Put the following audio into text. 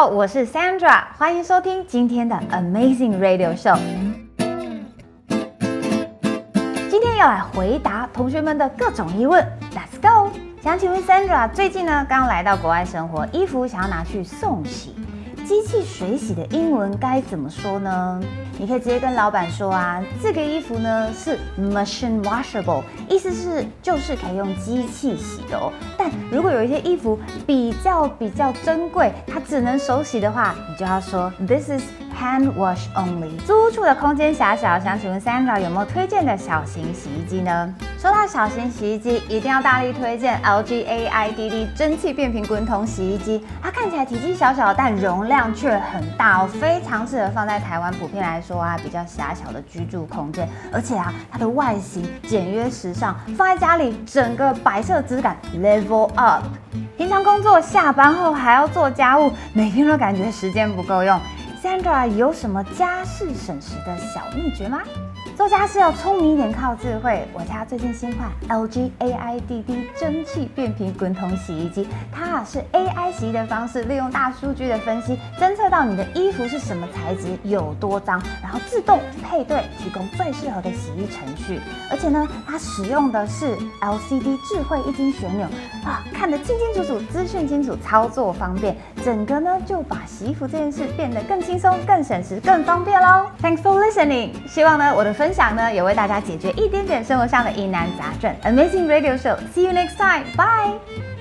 好，我是 Sandra， 欢迎收听今天的 Amazing Radio Show。今天要来回答同学们的各种疑问 ，Let's go！ 想请问 Sandra， 最近呢刚来到国外生活，衣服想要拿去送洗，机器水洗的英文该怎么说呢？你可以直接跟老板说啊，这个衣服呢是 machine washable， 意思是就是可以用机器洗的哦。但如果有一些衣服比较珍贵，它只能手洗的话，你就要说 this is hand wash only。租屋处的空间狭小，想请问 Sandra 有没有推荐的小型洗衣机呢？说到小型洗衣机，一定要大力推荐 LG AIDD 蒸汽变频滚筒洗衣机。它看起来体积小小，但容量却很大哦，非常适合放在台湾普遍来说比较狭小的居住空间。而且它的外形简约时尚，放在家里整个摆设质感 level up。平常工作下班后还要做家务，每天都感觉时间不够用。Sandra 有什么家事省时的小秘诀吗？做家事要聪明一点，靠智慧。我家最近新换 LG AIDD 蒸汽变频滚筒洗衣机，它是 AI 洗衣的方式，利用大数据的分析，侦测到你的衣服是什么材质、有多脏，然后自动配对，提供最适合的洗衣程序。而且呢，它使用的是 LCD 智慧液晶旋钮看得清清楚楚，资讯清楚，操作方便，整个呢就把洗衣服这件事变得更轻松、更省时、更方便咯。Thanks for listening， 希望呢我的分享呢也为大家解决一点点生活上的疑难杂症。Amazing Radio Show，See you next time， bye。